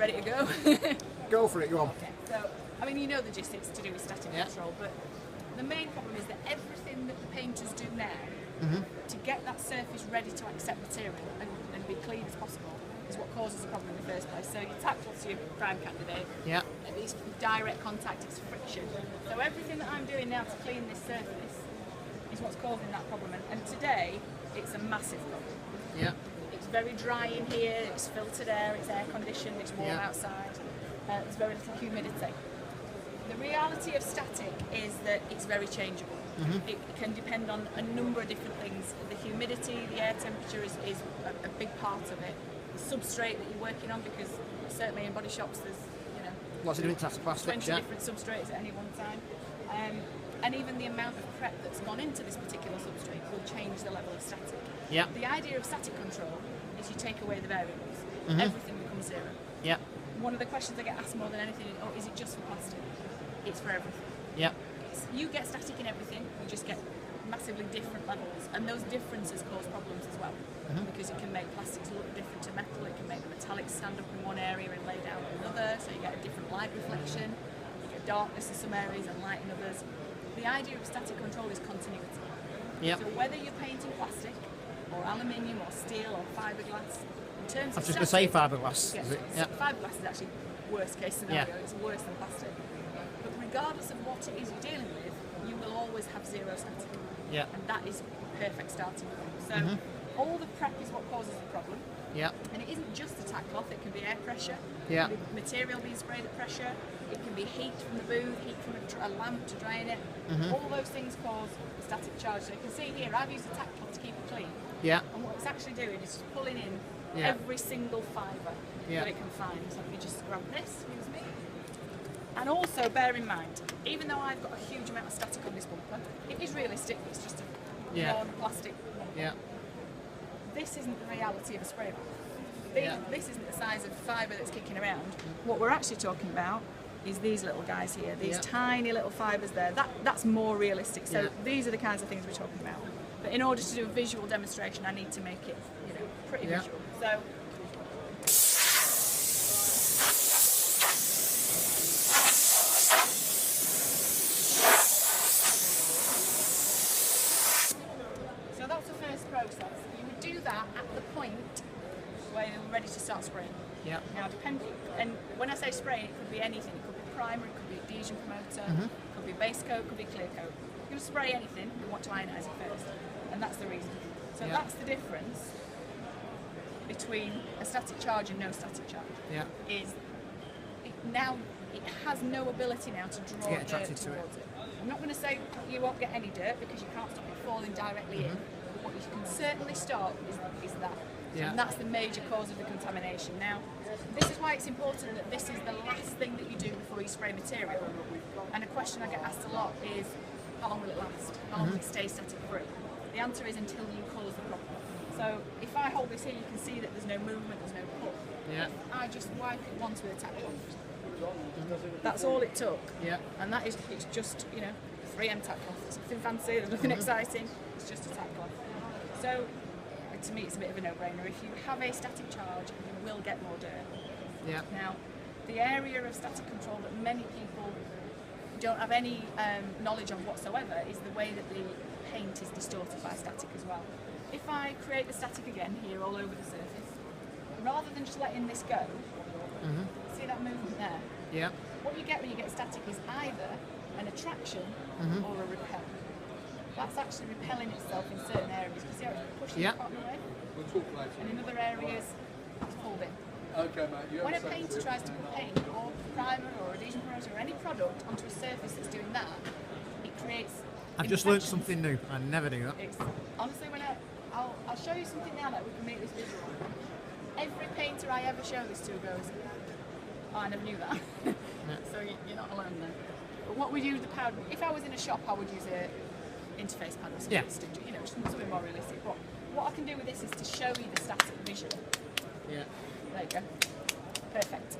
ready to go? Go for it, go on. Okay, so, I mean, you know the gist, it's to do with static control, but the main problem is that everything that the painters do now to get that surface ready to accept material and be clean as possible is what causes the problem in the first place. So your tack cloth's your prime candidate. Yeah. It's direct contact, it's friction. So everything that I'm doing now to clean this surface is what's causing that problem. And today, it's a massive problem. Yeah. It's very dry in here, it's filtered air, it's air conditioned, it's warm outside, there's very little humidity. The reality of static is that it's very changeable. It can depend on a number of different things. The humidity, the air temperature is a big part of it. The substrate that you're working on, because certainly in body shops there's Lots of different types of plastics, 20 different substrates at any one time. And even the amount of prep that's gone into this particular substrate will change the level of static. Yeah. The idea of static control is you take away the variables. Everything becomes zero. Yeah. One of the questions I get asked more than anything is, is it just for plastic? It's for everything. Yeah. You get static in everything, you just get massively different levels, and those differences cause problems as well, because it can make plastics look different to metal, it can make the metallics stand up in one area and lay down in another, so you get a different light reflection, you get darkness in some areas and light in others. The idea of static control is continuity. Yep. So whether you're painting plastic, or aluminium, or steel, or fiberglass, in terms I of was just going to say static, fiberglass. yes, Is it? Yeah. fiberglass is actually worst case scenario, it's worse than plastic. But regardless of what it is you're dealing with, you will always have zero static. Yeah. And that is a perfect starting point. So all the prep is what causes the problem. Yeah. And it isn't just the tack cloth, it can be air pressure, Yeah. it can be material being sprayed at pressure, it can be heat from the booth, heat from a lamp to drying it. All those things cause a static charge. So you can see here, I've used a tack cloth to keep it clean. Yeah. And what it's actually doing is just pulling in Yeah. every single fibre that it can find. So if you just grab this, excuse me. And also bear in mind, even though I've got a huge amount of static on this bumper, it is realistic, it's just a worn plastic bumper. Yeah. This isn't the reality of a spray booth. This isn't the size of fibre that's kicking around. What we're actually talking about is these little guys here, these tiny little fibres there. That's more realistic. So these are the kinds of things we're talking about. But in order to do a visual demonstration, I need to make it, pretty visual. So. So that's the first process. You would do that at the point where you're ready to start spraying. Yeah. Now, depending, and when I say spraying, it could be anything. It could be primer, it could be adhesion promoter, it could be base coat, it could be clear coat. You're going to spray anything, you want to ionize it first. And that's the reason. So that's the difference between a static charge and no static charge. Yeah. Is it has no ability now to draw Get dirt attracted to it. towards it. I'm not going to say you won't get any dirt because you can't stop it falling directly in. But what you can certainly stop is that. Yeah. And that's the major cause of the contamination. Now, this is why it's important that this is the last thing that you do before you spray material. And a question I get asked a lot is, how long will it last? How long will it stay static free? The answer is until you cause the problem. So if I hold this here, you can see that there's no movement, there's no pull. Yeah. I just wipe it once with a tack cloth. That's all it took. Yeah. And that is, it's just, 3M tack cloth. It's nothing fancy, there's nothing exciting, it's just a tack cloth. So, to me it's a bit of a no-brainer. If you have a static charge, you will get more dirt. Yeah. Now, the area of static control that many people don't have any knowledge of whatsoever is the way that the paint is distorted by static as well. If I create the static again here all over the surface, rather than just letting this go, see that movement there? Yeah. What you get when you get static is either an attraction or a repel. That's actually repelling itself in certain areas. You see how it's pushing the cotton away? We'll talk later. And in other areas, it's pulled in. Okay, mate. When a painter tries to put paint or primer or adhesion promoter or any product onto a surface that's doing that, it creates. I've just learned imperfections. something new. I never do that. Honestly, I'll show you something now that we can make this visual. Every painter I ever show this to goes, oh, I never knew that. So you're not alone then. But what we use the powder, if I was in a shop, I would use a interface pad or something, just something more realistic. But what I can do with this is to show you the static visual. Yeah. There you go. Perfect.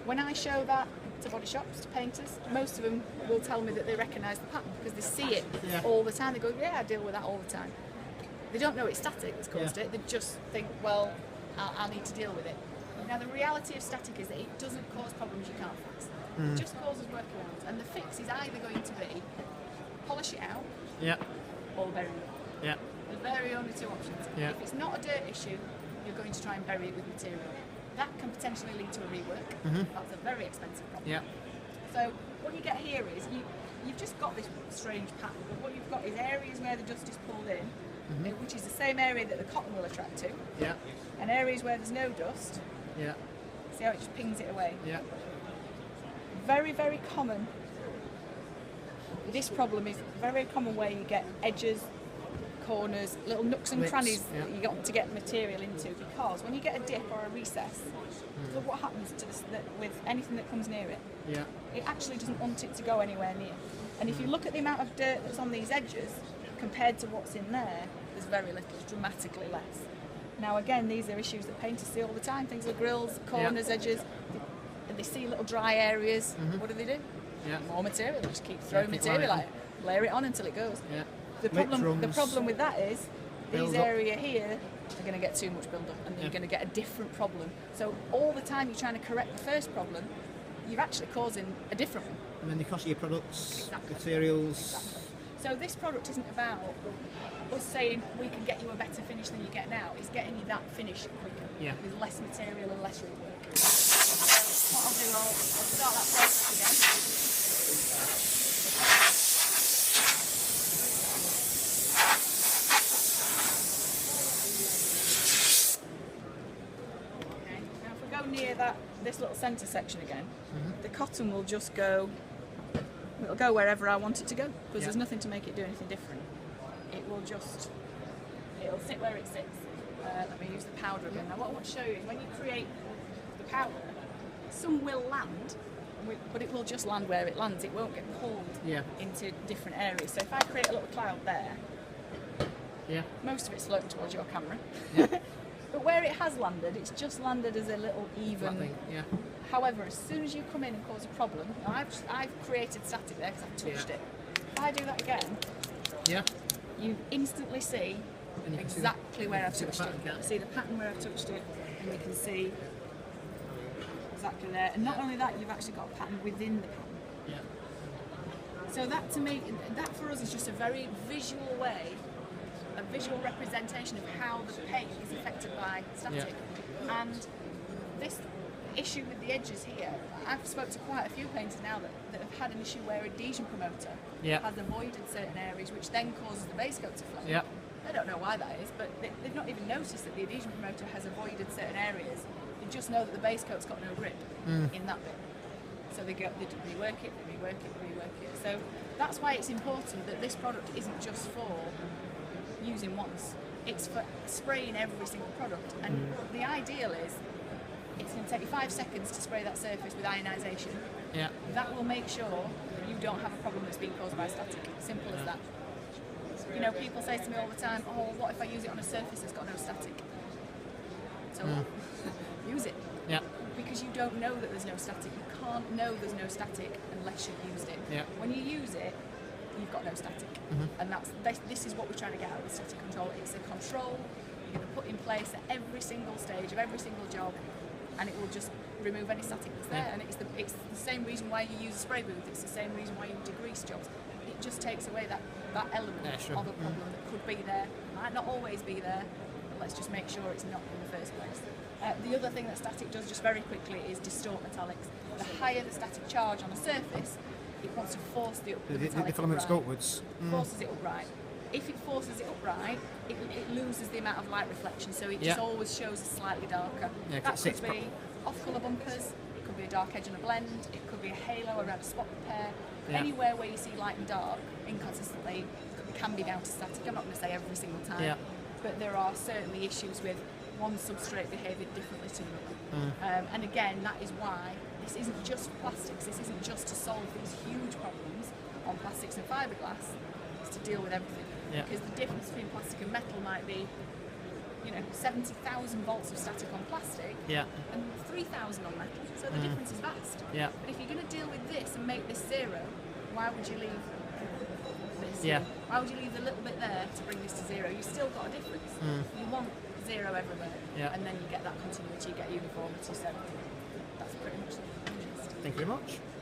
When I show that to body shops, to painters, most of them will tell me that they recognise the pattern because they see it all the time. They go, yeah, I deal with that all the time. They don't know it's static that's caused it. They just think, well, I'll need to deal with it. Now the reality of static is that it doesn't cause problems you can't fix. It just causes workarounds, and the fix is either going to be polish it out Yeah. or bury it. Yeah. There's very only two options. Yeah. If it's not a dirt issue, you're going to try and bury it with material. That can potentially lead to a rework. That's a very expensive problem. Yeah. So what you get here is you've just got this strange pattern, but what you've got is areas where the dust is pulled in, which is the same area that the cotton will attract to, Yeah. and areas where there's no dust, Yeah. see how it just pings it away. Yeah. Very, very common. This problem is very common where you get edges, corners, little nooks and Lips, crannies yeah. that you got to get material into, because when you get a dip or a recess, look what happens to this with anything that comes near it. Yeah. It actually doesn't want it to go anywhere near. And if you look at the amount of dirt that's on these edges compared to what's in there, there's very little, it's dramatically less. Now again, these are issues that painters see all the time, things like grills, corners, edges, and they see little dry areas. What do? Yeah. More material, they just keep throwing keep material laying at it, layer it on until it goes. Yeah. The problem Drums, with that is build these up. area here are going to get too much build up, and you're going to get a different problem. So all the time you're trying to correct the first problem, you're actually causing a different one. And then the cost of your products, Exactly. materials. So this product isn't about us saying we can get you a better finish than you get now. It's getting you that finish quicker, Yeah. with less material and less rework. So what I'll do, I'll start that process again. Okay. Now if we go near this little centre section again, the cotton will just go. It'll go wherever I want it to go, because Yeah. there's nothing to make it do anything different. It'll sit where it sits. Let me use the powder again. Now what I want to show you is when you create the powder, some will land, but it will just land where it lands. It won't get pulled Yeah. into different areas. So if I create a little cloud there, Yeah. most of it's floating towards your camera. Yeah. But where it has landed, it's just landed as a little even. Flat thing. Yeah. However, as soon as you come in and cause a problem, now I've created static there because I've touched Yeah. it. If I do that again, Yeah. you instantly see And you can see exactly where I've see the touched pattern, it. can't You you? see the pattern where I've touched it, and you can see exactly there. And not only that, you've actually got a pattern within the pattern. Yeah. So that to me, that for us is just a very visual way, a visual representation of how the paint is affected by static. And this issue with the edges here, I've spoke to quite a few painters now that have had an issue where adhesion promoter Yeah. has avoided certain areas, which then causes the base coat to flake. Yeah. I don't know why that is, but they've not even noticed that the adhesion promoter has avoided certain areas. They just know that the base coat's got no grip in that bit. So they rework it, they rework it, they rework it. So that's why it's important that this product isn't just for using once. It's for spraying every single product. And the ideal is it's going to take you 5 seconds to spray that surface with ionisation. Yeah. That will make sure that you don't have a problem that's being caused by static. Simple as that. You know, people say to me all the time, oh, what if I use it on a surface that's got no static? So use it. Yeah. Because you don't know that there's no static. You can't know there's no static unless you've used it. Yeah. When you use it, you've got no static. And this is what we're trying to get out of the static control. It's a control you're going to put in place at every single stage of every single job, and it will just remove any static that's there. Yeah. And it's the same reason why you use a spray booth. It's the same reason why you degrease jobs. It just takes away that element Yeah, sure. of a problem that could be there, might not always be there, but let's just make sure it's not in the first place. The other thing that static does, just very quickly, is distort metallics. The higher the static charge on a surface, it wants to force the metallic filaments go upright. upwards. Forces it upright. If it forces it upright, it loses the amount of light reflection, so it Yeah. just always shows a slightly darker. Yeah, 'cause That it sits could be off-colour bumpers, it could be a dark edge on a blend, it could be a halo around a spot repair. Yeah. Anywhere where you see light and dark inconsistently can be down to static. I'm not going to say every single time, Yeah. but there are certainly issues with one substrate behaving differently to another. And again, that is why this isn't just for plastics, this isn't just to solve these huge problems on plastics and fiberglass, it's to deal with everything. Yeah. Because the difference between plastic and metal might be, 70,000 volts of static on plastic Yeah. and 3,000 on metal, so the difference is vast. Yeah. But if you're going to deal with this and make this zero, why would you leave this? Yeah. Why would you leave the little bit there to bring this to zero? You've still got a difference. You want zero everywhere, Yeah. and then you get that continuity, you get uniformity. So that's pretty much the gist. Thank you very much.